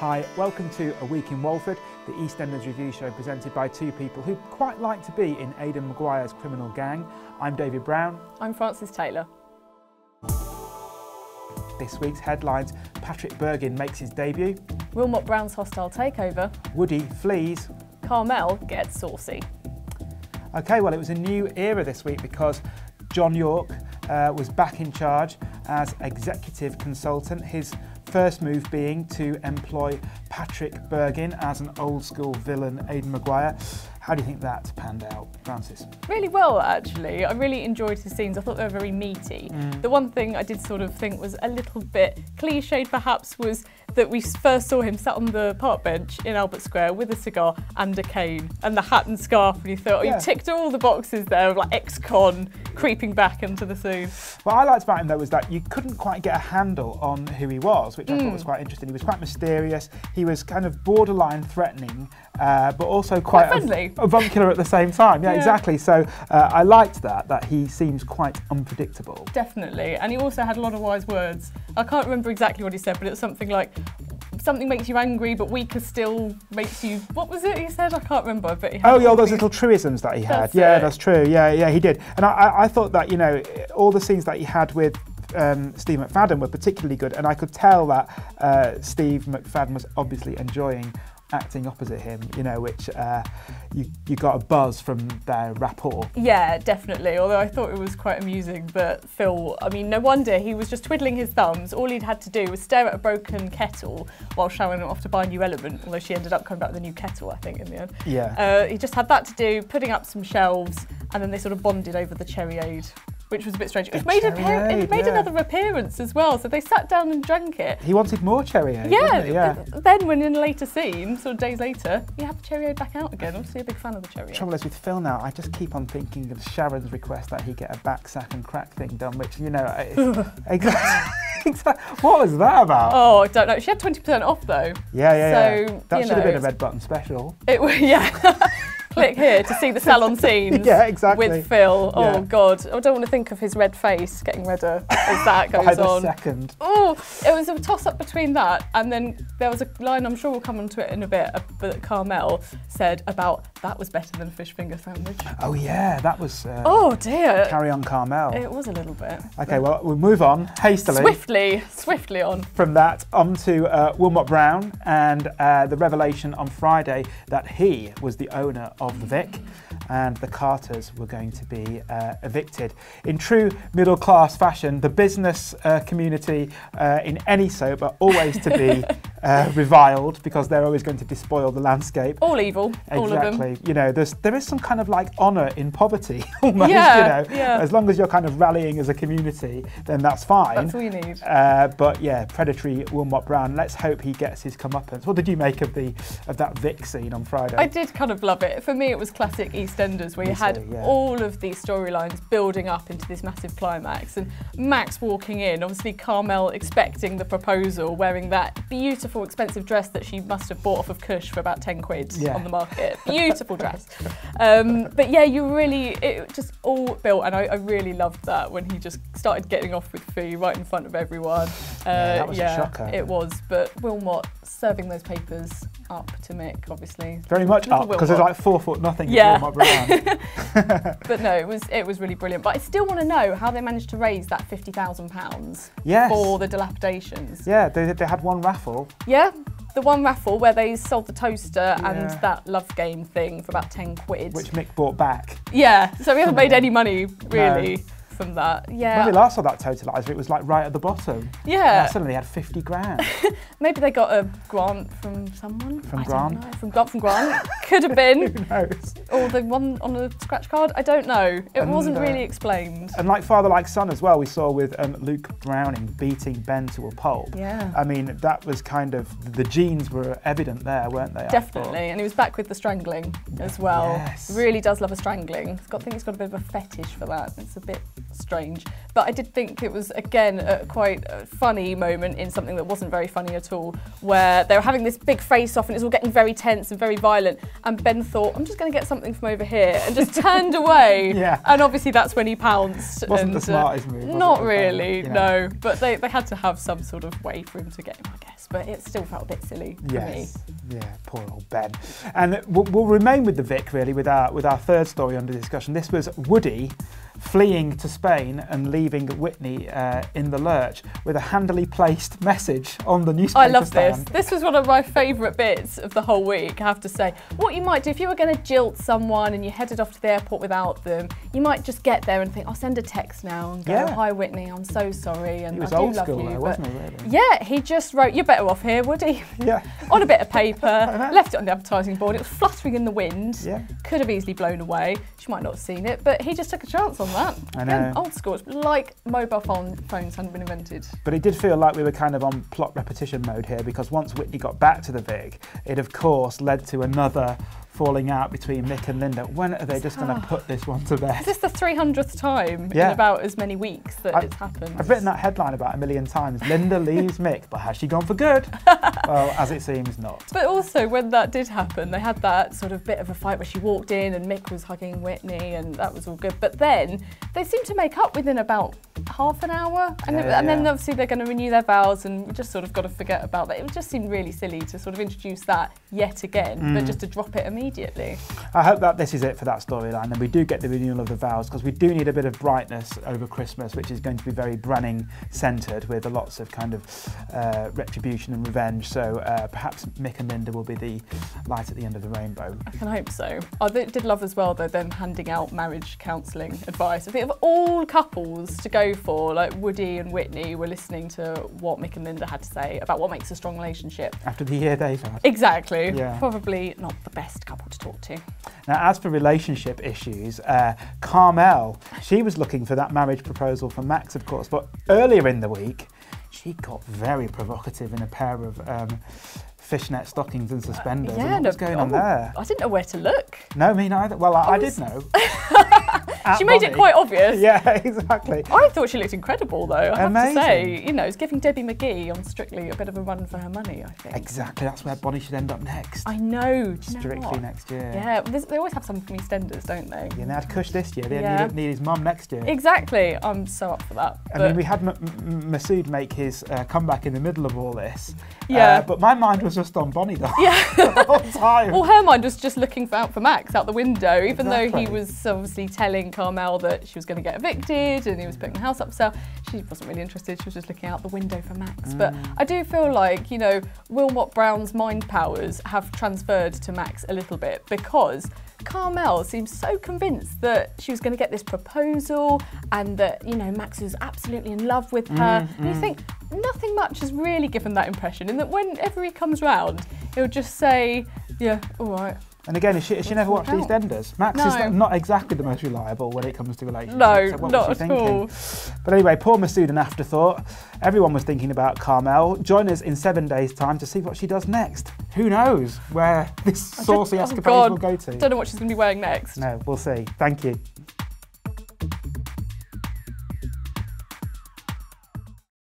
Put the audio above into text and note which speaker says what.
Speaker 1: Hi, welcome to A Week in Walford, the EastEnders review show presented by two people who quite like to be in Aidan Maguire's criminal gang. I'm David Brown.
Speaker 2: I'm Frances Taylor.
Speaker 1: This week's headlines: Patrick Bergin makes his debut,
Speaker 2: Willmott-Brown's hostile takeover,
Speaker 1: Woody flees,
Speaker 2: Carmel gets saucy.
Speaker 1: OK, well, it was a new era this week because John York was back in charge as executive consultant. His first move being to employ Patrick Bergin as an old school villain, Aidan Maguire. How do you think that panned out, Frances?
Speaker 2: Really well, actually. I really enjoyed his scenes. I thought they were very meaty. The one thing I did sort of think was a little bit cliched, perhaps, was that we first saw him sat on the park bench in Albert Square with a cigar and a cane and the hat and scarf, and you thought, oh, you ticked all the boxes there of like ex-con creeping back into the scene.
Speaker 1: What I liked about him, though, was that you couldn't quite get a handle on who he was, which I thought was quite interesting. He was quite mysterious. He was kind of borderline threatening, but also quite
Speaker 2: friendly.
Speaker 1: Avuncular at the same time. Yeah, exactly. So I liked that he seems quite unpredictable.
Speaker 2: Definitely. And he also had a lot of wise words. I can't remember exactly what he said, but it was something like, something makes you angry, but weaker still makes you... What was it he said? I can't remember. But he had
Speaker 1: all those little truisms that he had. That's true. Yeah, he did. And I thought that, you know, all the scenes that he had with Steve McFadden were particularly good, and I could tell that Steve McFadden was obviously enjoying acting opposite him, you know, which you got a buzz from their rapport. Yeah,
Speaker 2: definitely, although I thought it was quite amusing that Phil, I mean, no wonder, he was just twiddling his thumbs. All he'd had to do was stare at a broken kettle while showing off to buy a new element, although she ended up coming back with a new kettle, I think, in the end.
Speaker 1: Yeah.
Speaker 2: He just had that to do, putting up some shelves, and then they sort of bonded over the cherryade, which was a bit strange. It made another appearance as well, so they sat down and drank it.
Speaker 1: He wanted more cherryade,
Speaker 2: yeah,
Speaker 1: didn't he? Yeah.
Speaker 2: Then when in a later scene, sort of days later, you have the cherryade back out again. Obviously a big fan of the cherryade.
Speaker 1: Trouble is with Phil now, I just keep on thinking of Sharon's request that he get a back sack and crack thing done, which, you know, exactly. What was that about?
Speaker 2: Oh, I don't know. She had 20% off though.
Speaker 1: Yeah. So, that should have been a red button special.
Speaker 2: Click here to see the salon scenes with Phil.
Speaker 1: Yeah.
Speaker 2: Oh God, I don't want to think of his red face getting redder as that goes on.
Speaker 1: Second.
Speaker 2: Oh, it was a toss-up between that, and then there was a line, I'm sure we'll come onto it in a bit, that Carmel said about that was better than a fish finger sandwich.
Speaker 1: Oh yeah, that was...
Speaker 2: oh dear.
Speaker 1: Carry on, Carmel.
Speaker 2: It was a little bit.
Speaker 1: Okay, well, we'll move on hastily.
Speaker 2: Swiftly on.
Speaker 1: From that, on to Willmott-Brown and the revelation on Friday that he was the owner of the Vic, and the Carters were going to be evicted. In true middle-class fashion, the business community in any soap are always to be reviled because they're always going to despoil the landscape.
Speaker 2: All evil, all of them.
Speaker 1: Exactly. You know, there is some kind of like honour in poverty, almost. As long as you're kind of rallying as a community, then that's fine.
Speaker 2: That's all you need.
Speaker 1: But yeah, predatory Willmott-Brown. Let's hope he gets his comeuppance. What did you make of that Vic scene on Friday?
Speaker 2: I did kind of love it. For me, it was classic EastEnders, where you had all of these storylines building up into this massive climax, and Max walking in, obviously Carmel expecting the proposal, wearing that beautiful expensive dress that she must have bought off of Kush for about 10 quid on the market. Beautiful dress. But yeah, it just all built, and I really loved that when he just started getting off with Fee right in front of everyone.
Speaker 1: That was a shocker.
Speaker 2: It was, but Willmott serving those papers up to Mick, obviously.
Speaker 1: Very much up, because there's like 4 foot nothing in Willmott-Brown.
Speaker 2: But no, it was really brilliant. But I still want to know how they managed to raise that £50,000 for the dilapidations.
Speaker 1: Yeah, they had one raffle.
Speaker 2: Yeah, the one raffle where they sold the toaster and that love game thing for about 10 quid.
Speaker 1: Which Mick bought back.
Speaker 2: Yeah, so we haven't made any money, really. No. From that,
Speaker 1: When we last saw that totaliser, it was like right at the bottom.
Speaker 2: Yeah.
Speaker 1: And suddenly had 50 grand.
Speaker 2: Maybe they got a grant from someone.
Speaker 1: From Grant?
Speaker 2: From Grant. Could have been.
Speaker 1: Who knows?
Speaker 2: Or the one on a scratch card. I don't know. It wasn't really explained.
Speaker 1: And like Father Like Son as well, we saw with Luke Browning beating Ben to a pulp.
Speaker 2: Yeah.
Speaker 1: I mean, that was kind of, the genes were evident there, weren't they?
Speaker 2: Definitely. And he was back with the strangling as well.
Speaker 1: Yes.
Speaker 2: Really does love a strangling. I think he's got a bit of a fetish for that. It's a bit strange. But I did think it was, again, quite a funny moment in something that wasn't very funny at all, where they were having this big face-off and it's all getting very tense and very violent, and Ben thought, I'm just going to get something from over here, and just turned away.
Speaker 1: Yeah.
Speaker 2: And obviously that's when he pounced.
Speaker 1: Wasn't the smartest move, was
Speaker 2: Not
Speaker 1: it?
Speaker 2: really,
Speaker 1: You know.
Speaker 2: no. But they had to have some sort of way for him to get him, I guess. But it still felt a bit silly for me.
Speaker 1: Yeah, poor old Ben. And we'll remain with the Vic, really, with our third story under discussion. This was Woody fleeing to Spain and leaving Whitney in the lurch with a handily placed message on the newspaper
Speaker 2: I love
Speaker 1: stand.
Speaker 2: this was one of my favourite bits of the whole week, I have to say. What you might do if you were going to jilt someone and you headed off to the airport without them, you might just get there and think, I'll send a text now and go, hi Whitney, I'm so sorry, and
Speaker 1: he was
Speaker 2: I do
Speaker 1: old
Speaker 2: love
Speaker 1: school
Speaker 2: you.
Speaker 1: though, wasn't he, really?
Speaker 2: Yeah, he just wrote, you're better off here, Woody.
Speaker 1: Yeah.
Speaker 2: On a bit of paper, left it on the advertising board, it was fluttering in the wind,
Speaker 1: Yeah.
Speaker 2: could have easily blown away. She might not have seen it, but he just took a chance on that.
Speaker 1: I know.
Speaker 2: Again, old school, it's like mobile phones hadn't been invented.
Speaker 1: But it did feel like we were kind of on plot repetition mode here, because once Whitney got back to the Vic, it of course led to another falling out between Mick and Linda. When are they just going to put this one to bed?
Speaker 2: Is this the 300th time in about as many weeks that it's happened?
Speaker 1: I've written that headline about 1 million times. Linda leaves Mick, but has she gone for good? Well, as it seems, not.
Speaker 2: But also, when that did happen, they had that sort of bit of a fight where she walked in and Mick was hugging Whitney, and that was all good. But then they seemed to make up within about half an hour, and then obviously they're going to renew their vows, and we just sort of got to forget about that. It just seemed really silly to sort of introduce that yet again, but just to drop it immediately.
Speaker 1: I hope that this is it for that storyline, and we do get the renewal of the vows, because we do need a bit of brightness over Christmas, which is going to be very Branning centred, with lots of kind of retribution and revenge. So perhaps Mick and Linda will be the light at the end of the rainbow. I
Speaker 2: can hope so. I did love as well, though, them handing out marriage counselling advice. I think of all couples to go for, like Woody and Whitney were listening to what Mick and Linda had to say about what makes a strong relationship.
Speaker 1: After the year they've had.
Speaker 2: Exactly. Yeah. Probably not the best couple to talk to.
Speaker 1: Now, as for relationship issues, Carmel, she was looking for that marriage proposal from Max, of course, but earlier in the week, she got very provocative in a pair of fishnet stockings and suspenders.
Speaker 2: Yeah,
Speaker 1: and what was going on there?
Speaker 2: I didn't know where to look.
Speaker 1: No, me neither. Well, I did know.
Speaker 2: She made it quite obvious.
Speaker 1: Yeah, exactly.
Speaker 2: I thought she looked incredible, though. I have
Speaker 1: Amazing.
Speaker 2: to say, you know, it's giving Debbie McGee on Strictly a bit of a run for her money, I think.
Speaker 1: Exactly. That's where Bonnie should end up next.
Speaker 2: I know.
Speaker 1: Strictly next year.
Speaker 2: Yeah, they always have someone from EastEnders, don't they?
Speaker 1: Yeah, they had Kush this year. They need his mum next year.
Speaker 2: Exactly. I'm so up for that.
Speaker 1: I mean, we had Masood make his comeback in the middle of all this.
Speaker 2: Yeah.
Speaker 1: But my mind was just on Bonnie, though.
Speaker 2: Yeah.
Speaker 1: The whole time.
Speaker 2: Well, her mind was just looking out for Max out the window, even though he was obviously telling Carmel that she was going to get evicted and he was putting the house up for sale. She wasn't really interested. She was just looking out the window for Max. But I do feel like, you know, Willmott-Brown's mind powers have transferred to Max a little bit, because Carmel seems so convinced that she was going to get this proposal and that, you know, Max was absolutely in love with her. And you think nothing much has really given that impression, and that whenever he comes round, he'll just say, yeah, all right.
Speaker 1: And again, has she never watched EastEnders? Max is not exactly the most reliable when it comes to relationships.
Speaker 2: No,
Speaker 1: so what
Speaker 2: not
Speaker 1: was she
Speaker 2: at
Speaker 1: thinking?
Speaker 2: all.
Speaker 1: But anyway, poor Masood, an afterthought. Everyone was thinking about Carmel. Join us in 7 days' time to see what she does next. Who knows where this saucy escapade will go to?
Speaker 2: Don't know what she's going to be wearing next.
Speaker 1: No, we'll see. Thank you.